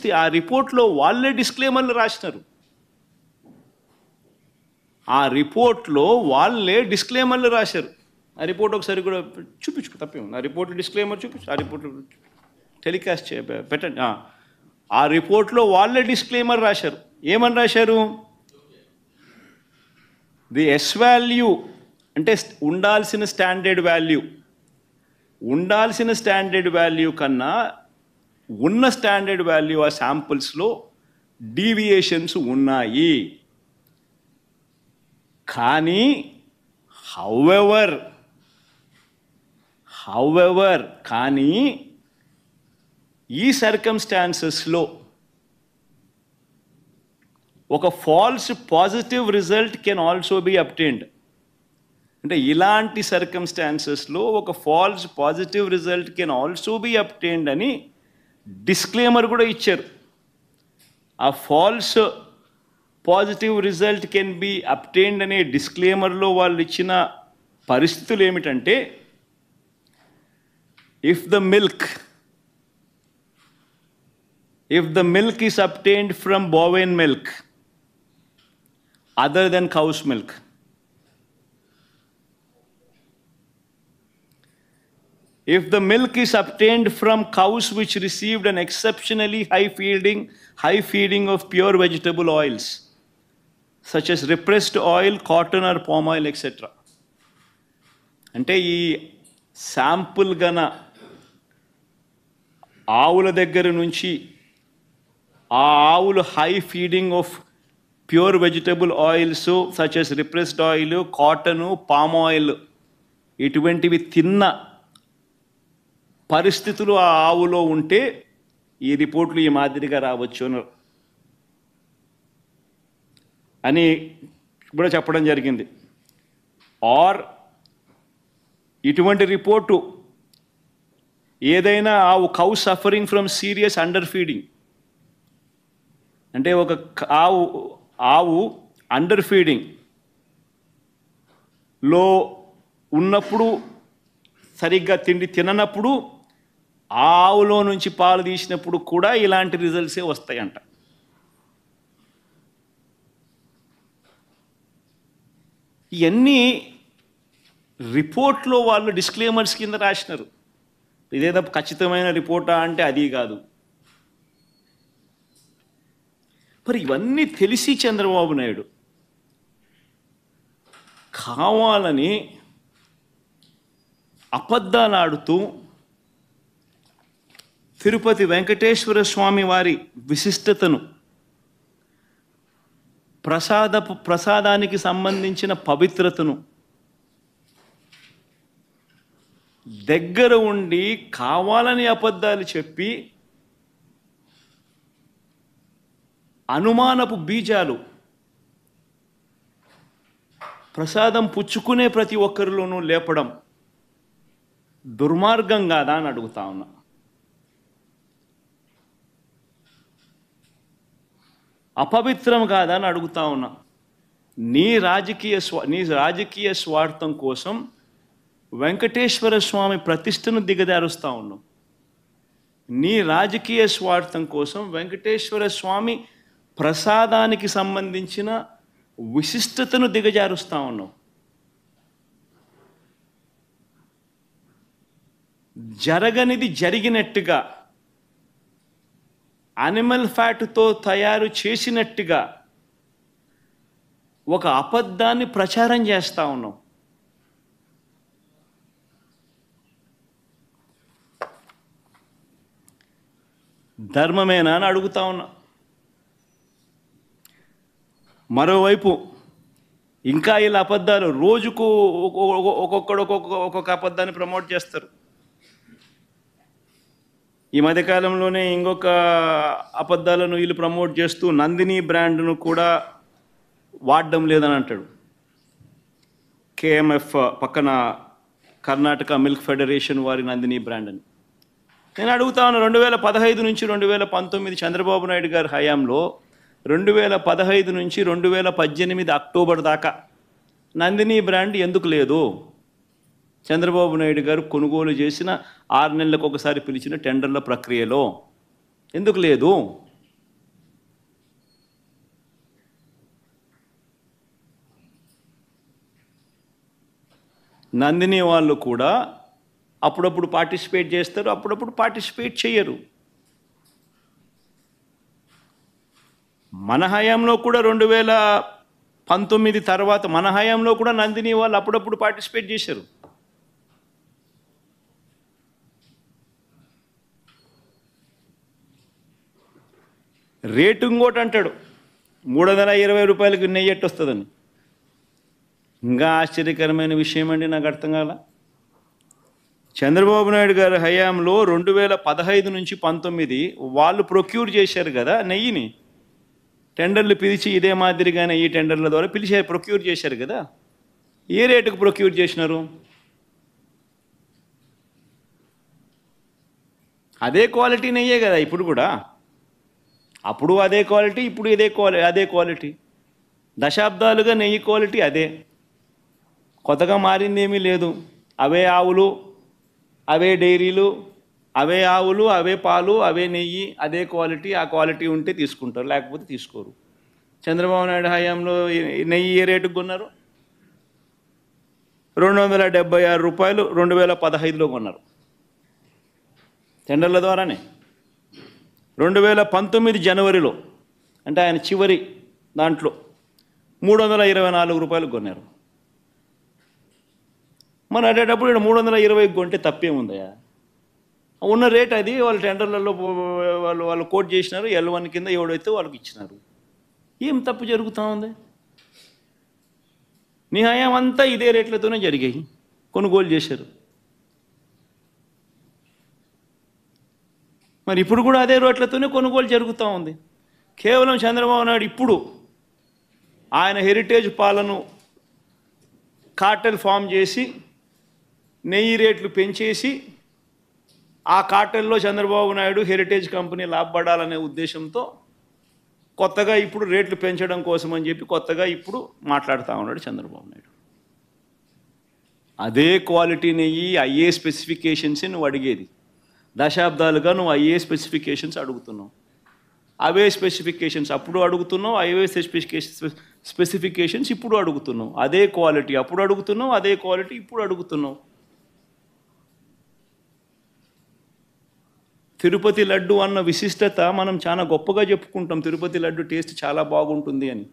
చూస్తే ఆ రిపోర్ట్లో వాళ్ళే డిస్క్లైమర్లు రాసినారు. ఆ రిపోర్ట్లో వాళ్ళే డిస్క్లైమర్లు రాశారు. ఆ రిపోర్ట్ ఒకసారి కూడా చూపించు, తప్పేముంది. ఆ రిపోర్ట్ డిస్క్లైమర్ చూపించు, ఆ రిపోర్ట్ టెలికాస్ట్ పెట్టండి. ఆ రిపోర్ట్లో వాళ్ళే డిస్క్లైమర్ రాశారు. ఏమని రాశారు? ది ఎస్ వాల్యూ అంటే ఉండాల్సిన స్టాండర్డ్ వాల్యూ కన్నా ఉన్న స్టాండర్డ్ వాల్యూ ఆ శాంపుల్స్లో డీవియేషన్స్ ఉన్నాయి. కానీ హౌఎవర్ కానీ ఈ సర్కమ్స్టాన్సెస్లో ఒక falls positive result can also be obtained. అంటే ఇలాంటి సర్కమ్స్టాన్సెస్లో ఒక falls positive result can also be obtained అని డిస్క్లైమర్ కూడా ఇచ్చారు. ఆ falls positive result can be obtained అనే డిస్క్లైమర్లో వాళ్ళు ఇచ్చిన పరిస్థితులు ఏమిటంటే, if the milk is obtained from bovine milk other than cow's milk, if the milk is obtained from cows which received an exceptionally high feeding of pure vegetable oils such as repressed oil, cotton or palm oil, etc. అంటే ఈ sample గన ఆవుల దగ్గర నుంచి ఆ ఆవులు high feeding of pure vegetable oils such as repressed oil, cotton, palm oil ఇటువంటివి తిన్న పరిస్థితులు ఆ ఆవులో ఉంటే ఈ రిపోర్ట్లు ఈ మాదిరిగా రావచ్చు అని కూడా చెప్పడం జరిగింది. ఆర్ ఇటువంటి రిపోర్టు ఏదైనా cow suffering from serious under feeding, అంటే ఒక ఆవు అండర్ ఫీడింగ్లో ఉన్నప్పుడు, సరిగ్గా తిండి తిననప్పుడు, ఆ ఆవులో నుంచి పాలు తీసినప్పుడు కూడా ఇలాంటి రిజల్ట్సే వస్తాయంట. ఇవన్నీ రిపోర్ట్లో వాళ్ళు డిస్క్లైమర్స్ కింద రాసినారు. ఇదేదో ఖచ్చితమైన రిపోర్టా అంటే అది కాదు. మరి ఇవన్నీ తెలిసి చంద్రబాబు నాయుడు కావాలని అబద్ధాలు ఆడుతూ తిరుపతి వెంకటేశ్వర స్వామి వారి విశిష్టతను, ప్రసాదానికి సంబంధించిన పవిత్రతను దగ్గర ఉండి కావాలని అబద్ధాలు చెప్పి అనుమానపు బీజాలు ప్రసాదం పుచ్చుకునే ప్రతి ఒక్కరిలోనూ లేపడం దుర్మార్గం కాదా అని అడుగుతా ఉన్నా. అపవిత్రం కాదా అని అడుగుతా ఉన్నా. నీ రాజకీయ స్వార్థం కోసం వెంకటేశ్వర స్వామి ప్రతిష్టను దిగజారుస్తూ ఉన్నావు. నీ రాజకీయ స్వార్థం కోసం వెంకటేశ్వర స్వామి ప్రసాదానికి సంబంధించిన విశిష్టతను దిగజారుస్తూ ఉన్నావు. జరగనిది జరిగినట్టుగా, అనిమల్ ఫ్యాట్తో తయారు చేసినట్టుగా ఒక అబద్ధాన్ని ప్రచారం చేస్తూ ఉన్నావు. ధర్మమేనా అని అడుగుతా ఉన్నా. మరోవైపు ఇంకా ఇలా అబద్ధాలు రోజుకు ఒక్కొక్క అబద్ధాన్ని ప్రమోట్ చేస్తారు. ఈ మధ్యకాలంలోనే ఇంకొక అబద్ధాలను వీళ్ళు ప్రమోట్ చేస్తూ నందిని బ్రాండ్ను కూడా వాడడం లేదని అంటాడు. కేఎంఎఫ్ పక్కన కర్ణాటక మిల్క్ ఫెడరేషన్ వారి నందిని బ్రాండ్ అని. నేను అడుగుతా ఉన్నా, 2015 నుంచి 2019 చంద్రబాబు నాయుడు గారి హయాంలో 2015 నుంచి 2018 అక్టోబర్ దాకా నందిని బ్రాండ్ ఎందుకు లేదు? చంద్రబాబు నాయుడు గారు కొనుగోలు చేసిన 6 నెలలకు ఒకసారి పిలిచిన టెండర్ల ప్రక్రియలో ఎందుకు లేదు? నందిని వాళ్ళు కూడా అప్పుడప్పుడు పార్టిసిపేట్ చేస్తారు, అప్పుడప్పుడు పార్టిసిపేట్ చేయరు. మన హయాంలో కూడా 2019 తర్వాత మన హయాంలో కూడా నందిని వాళ్ళు అప్పుడప్పుడు పార్టిసిపేట్ చేశారు. రేటు ఇంకోటి అంటాడు, 320 రూపాయలకి నెయ్యి ఎట్టు వస్తుందని. ఇంకా ఆశ్చర్యకరమైన విషయం అండి, నాకు అర్థం కాల. చంద్రబాబు నాయుడు గారి హయాంలో 2015 నుంచి 19 వాళ్ళు ప్రొక్యూర్ చేశారు కదా నెయ్యిని. టెండర్లు పిలిచి ఇదే మాదిరిగానే ఈ టెండర్ల ద్వారా పిలిచి ప్రొక్యూర్ చేశారు కదా. ఏ రేటుకు ప్రొక్యూర్ చేసినారు? అదే క్వాలిటీ నెయ్యే కదా ఇప్పుడు కూడా. అప్పుడు అదే క్వాలిటీ, ఇప్పుడు అదే క్వాలిటీ. దశాబ్దాలుగా నెయ్యి క్వాలిటీ అదే, కొత్తగా మారింది ఏమీ లేదు. అవే ఆవులు, అవే డైరీలు, అవే ఆవులు, అవే పాలు, అవే నెయ్యి, అదే క్వాలిటీ. ఆ క్వాలిటీ ఉంటే తీసుకుంటారు, లేకపోతే తీసుకోరు. చంద్రబాబు నాయుడు హయాంలో నెయ్యి ఏ రేటుకు కొన్నారు? 276 రూపాయలు 2015లో కొన్నారు టెండర్ల ద్వారానే. 2019 జనవరిలో, అంటే ఆయన చివరి దాంట్లో 324 రూపాయలు కొన్నారు. మరి అటేటప్పుడు ఇక్కడ 320 కొంటే తప్పేముందయా? ఉన్న రేట్ అది. వాళ్ళు టెండర్లలో వాళ్ళు కోట్ చేసినారు, L1 కింద ఎవడైతే వాళ్ళకి ఇచ్చినారు. ఏం తప్పు జరుగుతూ ఉంది? నీ హయాం అంతా ఇదే రేట్లతోనే జరిగాయి, కొనుగోలు చేశారు. మరి ఇప్పుడు కూడా అదే రేట్లతోనే కొనుగోలు జరుగుతూ ఉంది. కేవలం చంద్రబాబు నాయుడు ఇప్పుడు ఆయన హెరిటేజ్ పాలను కార్టెల్ ఫామ్ చేసి నెయ్యి రేట్లు పెంచేసి ఆ కార్టెల్లో చంద్రబాబు నాయుడు హెరిటేజ్ కంపెనీ లాభపడాలనే ఉద్దేశంతో కొత్తగా ఇప్పుడు రేట్లు పెంచడం కోసం అని చెప్పి కొత్తగా ఇప్పుడు మాట్లాడుతూ ఉన్నాడు చంద్రబాబు నాయుడు. అదే క్వాలిటీ నెయ్యి, అయ్యే స్పెసిఫికేషన్స్ నువ్వు అడిగేది. దశాబ్దాలుగా నువ్వు అయ్యే స్పెసిఫికేషన్స్ అడుగుతున్నావు. అవే స్పెసిఫికేషన్స్ అప్పుడు అడుగుతున్నావు, అవే స్పెసిఫికేషన్స్ ఇప్పుడు అడుగుతున్నావు. అదే క్వాలిటీ అప్పుడు అడుగుతున్నావు, అదే క్వాలిటీ ఇప్పుడు అడుగుతున్నావు. తిరుపతి లడ్డు అన్న విశిష్టత మనం చాలా గొప్పగా చెప్పుకుంటాం. తిరుపతి లడ్డు టేస్ట్ చాలా బాగుంటుంది అని,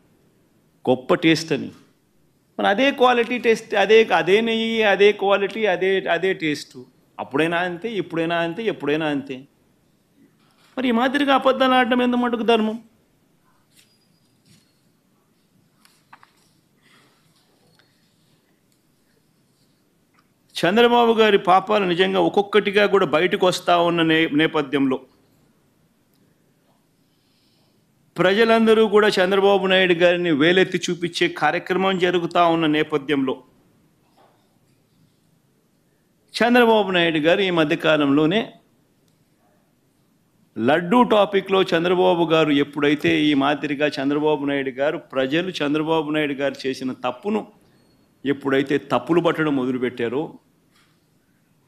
గొప్ప టేస్ట్ అని. మన అదే క్వాలిటీ టేస్ట్, అదే నెయ్యి, అదే క్వాలిటీ, అదే టేస్టు. అప్పుడైనా అంతే, ఇప్పుడైనా అంతే, ఎప్పుడైనా అంతే. మరి ఈ మాదిరిగా అబద్ధాలు ఆడడం ఎంత మటుకు ధర్మం? చంద్రబాబు గారి పాపాలు నిజంగా ఒక్కొక్కటిగా కూడా బయటకు వస్తూ ఉన్న నేపథ్యంలో ప్రజలందరూ కూడా చంద్రబాబు నాయుడు గారిని వేలెత్తి చూపించే కార్యక్రమం జరుగుతూ ఉన్న నేపథ్యంలో చంద్రబాబు నాయుడు గారు ఈ మధ్యకాలంలోనే లడ్డూ టాపిక్లో చంద్రబాబు గారు ఎప్పుడైతే ఈ మాదిరిగా చంద్రబాబు నాయుడు గారు ప్రజలు చంద్రబాబు నాయుడు గారు చేసిన తప్పును ఎప్పుడైతే తప్పులు పట్టడం మొదలుపెట్టారో,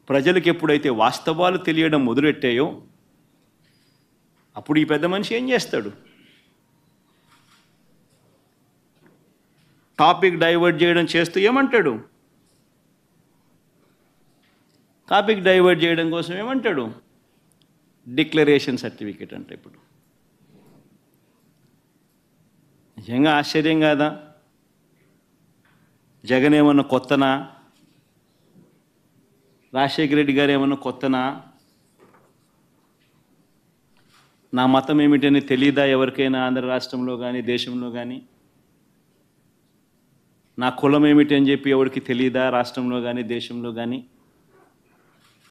ప్రజలకు ఎప్పుడైతే వాస్తవాలు తెలియడం మొదలెట్టాయో, అప్పుడు ఈ పెద్ద మనిషి ఏం చేస్తాడు? టాపిక్ డైవర్ట్ చేయడం చేస్తూ ఏమంటాడు? టాపిక్ డైవర్ట్ చేయడం కోసం ఏమంటాడు? డిక్లరేషన్ సర్టిఫికేట్ అంటే. ఇప్పుడు నిజంగా ఆశ్చర్యం కాదా? జగన్ ఏమన్నా కొత్తనా? రాజశేఖర రెడ్డి గారు ఏమన్నా కొత్తనా? నా మతం ఏమిటని తెలియదా ఎవరికైనా ఆంధ్ర రాష్ట్రంలో కానీ దేశంలో కానీ? నా కులం ఏమిటి అని చెప్పి ఎవరికి తెలియదా రాష్ట్రంలో కానీ దేశంలో కానీ?